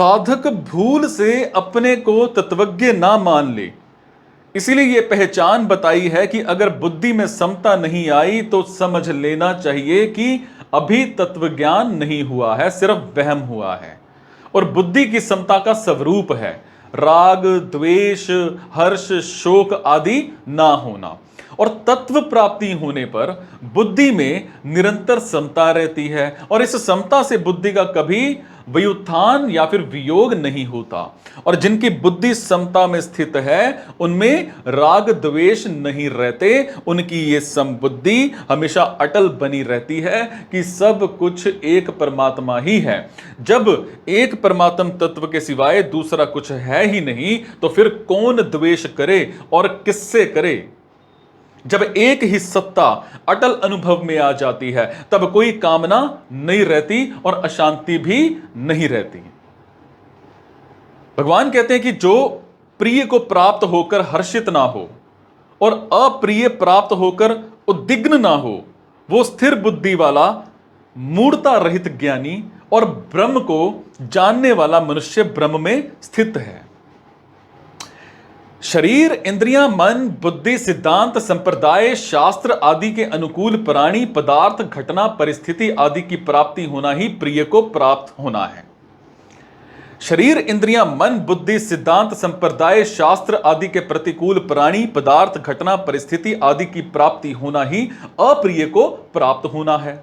साधक भूल से अपने को तत्वज्ञ ना मान ले। इसीलिए यह पहचान बताई है कि अगर बुद्धि में समता नहीं आई तो समझ लेना चाहिए कि अभी तत्व ज्ञान नहीं हुआ है, सिर्फ वहम हुआ है। और बुद्धि की समता का स्वरूप है राग, द्वेष, हर्ष, शोक आदि ना होना। और तत्व प्राप्ति होने पर बुद्धि में निरंतर समता रहती है और इस समता से बुद्धि का कभी व्युत्थान या फिर वियोग नहीं होता। और जिनकी बुद्धि समता में स्थित है उनमें राग द्वेष नहीं रहते, उनकी ये समबुद्धि हमेशा अटल बनी रहती है कि सब कुछ एक परमात्मा ही है। जब एक परमात्म तत्व के सिवाय दूसरा कुछ है ही नहीं तो फिर कौन द्वेष करे और किससे करे। जब एक ही सत्ता अटल अनुभव में आ जाती है तब कोई कामना नहीं रहती और अशांति भी नहीं रहती। भगवान कहते हैं कि जो प्रिय को प्राप्त होकर हर्षित ना हो और अप्रिय प्राप्त होकर उद्विग्न ना हो, वो स्थिर बुद्धि वाला, मूढ़ता रहित ज्ञानी और ब्रह्म को जानने वाला मनुष्य ब्रह्म में स्थित है। शरीर, इंद्रियां, मन, बुद्धि, सिद्धांत, संप्रदाय, शास्त्र आदि के अनुकूल प्राणी, पदार्थ, घटना, परिस्थिति आदि की प्राप्ति होना ही प्रिय को प्राप्त होना है। शरीर, इंद्रियां, मन, बुद्धि, सिद्धांत, संप्रदाय, शास्त्र आदि के प्रतिकूल प्राणी, पदार्थ, घटना, परिस्थिति आदि की प्राप्ति होना ही अप्रिय को प्राप्त होना है।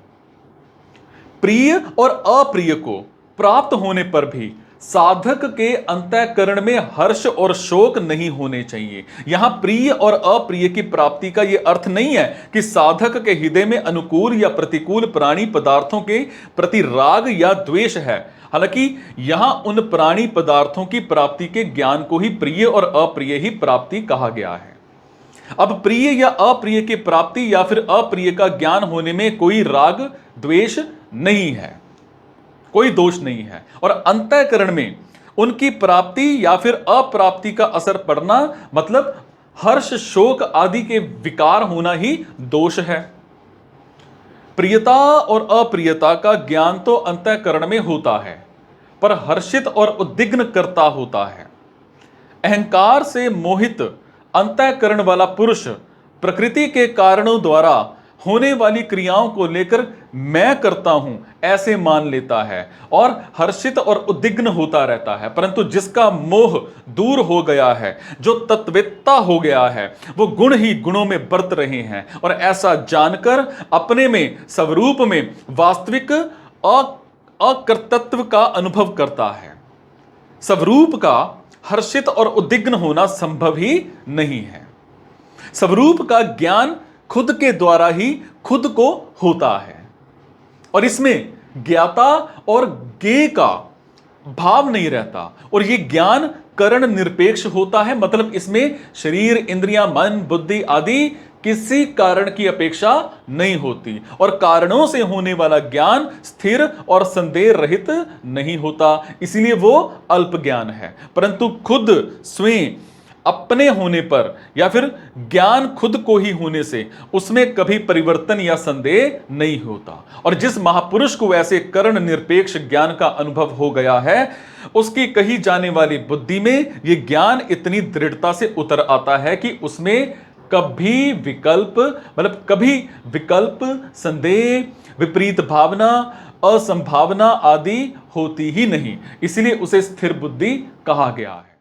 प्रिय और अप्रिय को प्राप्त होने पर भी साधक के अंतःकरण में हर्ष और शोक नहीं होने चाहिए। यहां प्रिय और अप्रिय की प्राप्ति का यह अर्थ नहीं है कि साधक के हृदय में अनुकूल या प्रतिकूल प्राणी पदार्थों के प्रति राग या द्वेष है। हालांकि यहां उन प्राणी पदार्थों की प्राप्ति के ज्ञान को ही प्रिय और अप्रिय ही प्राप्ति कहा गया है। अब प्रिय या अप्रिय की प्राप्ति या फिर अप्रिय का ज्ञान होने में कोई राग द्वेष नहीं है, कोई दोष नहीं है। और अंतःकरण में उनकी प्राप्ति या फिर अप्राप्ति का असर पड़ना मतलब हर्ष, शोक आदि के विकार होना ही दोष है। प्रियता और अप्रियता का ज्ञान तो अंतःकरण में होता है पर हर्षित और उद्विग्न करता होता है। अहंकार से मोहित अंतःकरण वाला पुरुष प्रकृति के कारणों द्वारा होने वाली क्रियाओं को लेकर मैं करता हूं ऐसे मान लेता है और हर्षित और उद्विग्न होता रहता है। परंतु जिसका मोह दूर हो गया है, जो तत्ववेत्ता हो गया है, वो गुण ही गुणों में बरत रहे हैं और ऐसा जानकर अपने में स्वरूप में वास्तविक अकर्तृत्व का अनुभव करता है। स्वरूप का हर्षित और उद्विग्न होना संभव ही नहीं है। स्वरूप का ज्ञान खुद के द्वारा ही खुद को होता है और इसमें ज्ञाता और ज्ञेय का भाव नहीं रहता और यह ज्ञान करण निरपेक्ष होता है। मतलब इसमें शरीर, इंद्रियां, मन, बुद्धि आदि किसी कारण की अपेक्षा नहीं होती और कारणों से होने वाला ज्ञान स्थिर और संदेह रहित नहीं होता, इसीलिए वो अल्प ज्ञान है। परंतु खुद स्वयं अपने होने पर या फिर ज्ञान खुद को ही होने से उसमें कभी परिवर्तन या संदेह नहीं होता। और जिस महापुरुष को ऐसे करण निरपेक्ष ज्ञान का अनुभव हो गया है उसकी कही जाने वाली बुद्धि में यह ज्ञान इतनी दृढ़ता से उतर आता है कि उसमें कभी विकल्प, संदेह, विपरीत भावना, असंभावना आदि होती ही नहीं। इसलिए उसे स्थिर बुद्धि कहा गया है।